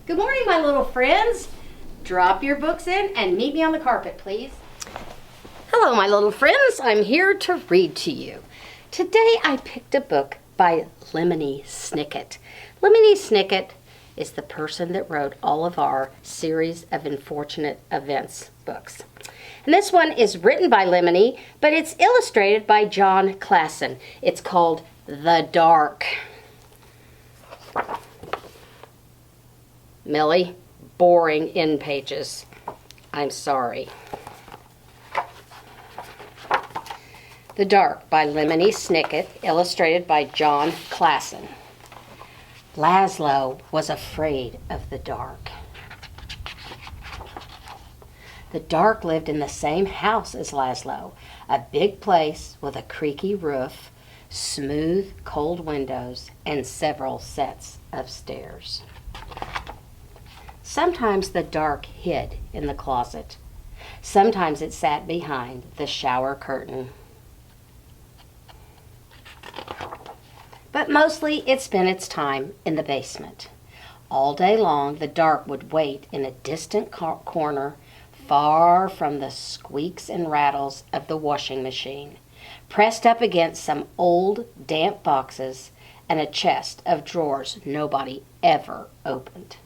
Good morning, my little friends. Drop your books in and meet me on the carpet, please. Hello, my little friends. I'm here to read to you. Today I picked a book by Lemony Snicket. Lemony Snicket is the person that wrote all of our series of unfortunate events books. And this one is written by Lemony, but it's illustrated by John Klassen. It's called The Dark. Millie, boring end pages. I'm sorry. The Dark by Lemony Snicket, illustrated by John Klassen. Laszlo was afraid of the dark. The dark lived in the same house as Laszlo, a big place with a creaky roof, smooth, cold windows, and several sets of stairs. Sometimes the dark hid in the closet. Sometimes it sat behind the shower curtain. But mostly it spent its time in the basement. All day long, the dark would wait in a distant corner, far from the squeaks and rattles of the washing machine, pressed up against some old, damp boxes and a chest of drawers nobody ever opened.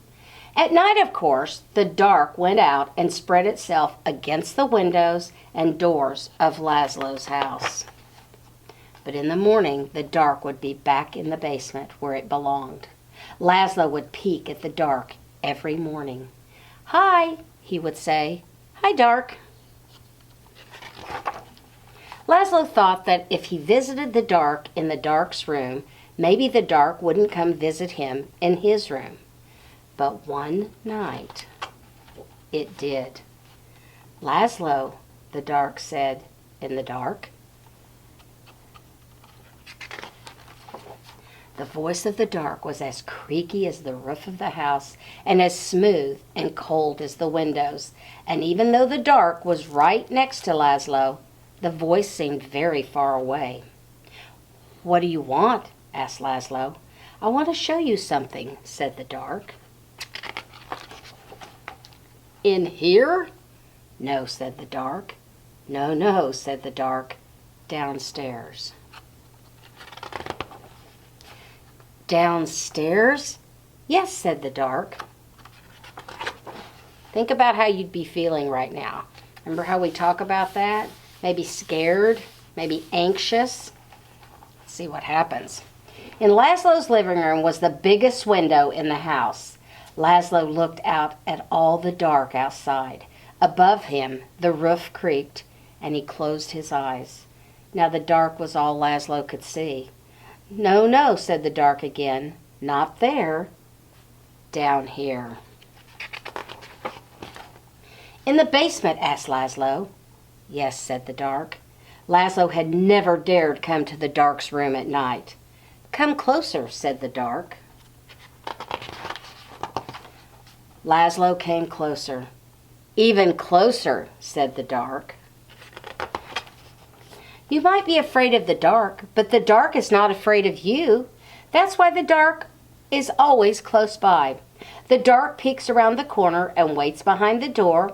At night, of course, the dark went out and spread itself against the windows and doors of Laszlo's house. But in the morning, the dark would be back in the basement where it belonged. Laszlo would peek at the dark every morning. "Hi," he would say. "Hi, dark." Laszlo thought that if he visited the dark in the dark's room, maybe the dark wouldn't come visit him in his room. But one night, it did. "Laszlo," the dark said in the dark. The voice of the dark was as creaky as the roof of the house and as smooth and cold as the windows. And even though the dark was right next to Laszlo, the voice seemed very far away. "What do you want?" asked Laszlo. "I want to show you something," said the dark. "In here?" "No," said the dark. "No, no," said the dark. "Downstairs." "Downstairs?" "Yes," said the dark. Think about how you'd be feeling right now. Remember how we talk about that? Maybe scared, maybe anxious. Let's see what happens. In Laszlo's living room was the biggest window in the house. Laszlo looked out at all the dark outside. Above him, the roof creaked, and he closed his eyes. Now the dark was all Laszlo could see. "No, no," said the dark again. "Not there. Down here." "In the basement?" asked Laszlo. "Yes," said the dark. Laszlo had never dared come to the dark's room at night. "Come closer," said the dark. Laszlo came closer. "Even closer," said the dark. "You might be afraid of the dark, but the dark is not afraid of you. That's why the dark is always close by. The dark peeks around the corner and waits behind the door,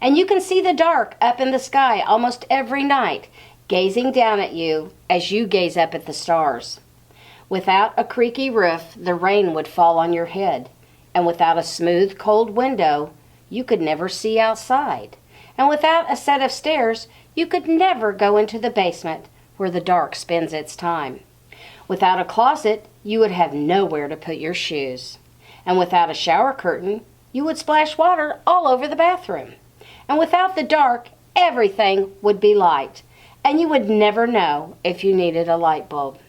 and you can see the dark up in the sky almost every night, gazing down at you as you gaze up at the stars. Without a creaky roof, the rain would fall on your head, and without a smooth, cold window, you could never see outside. And without a set of stairs, you could never go into the basement where the dark spends its time. Without a closet, you would have nowhere to put your shoes. And without a shower curtain, you would splash water all over the bathroom. And without the dark, everything would be light, and you would never know if you needed a light bulb."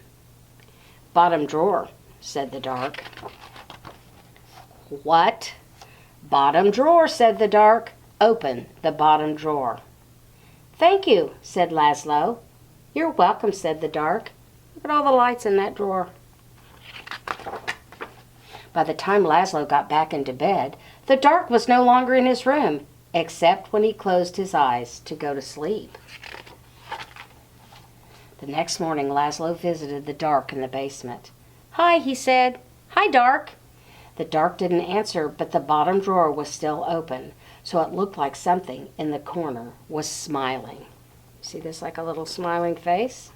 "Bottom drawer," said the dark. "What?" "Bottom drawer," said the dark. "Open the bottom drawer." "Thank you," said Laszlo. "You're welcome," said the dark. "Look at all the lights in that drawer." By the time Laszlo got back into bed, the dark was no longer in his room, except when he closed his eyes to go to sleep. The next morning, Laszlo visited the dark in the basement. "Hi," he said. "Hi, dark." The dark didn't answer, but the bottom drawer was still open, so it looked like something in the corner was smiling. See this, like a little smiling face?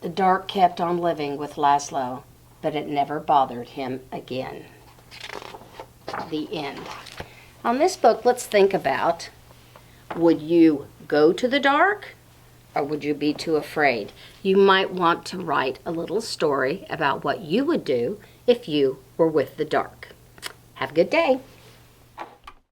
The dark kept on living with Laszlo, but it never bothered him again. The end. On this book, let's think about, would you go to the dark or would you be too afraid? You might want to write a little story about what you would do if you were with the dark. Have a good day.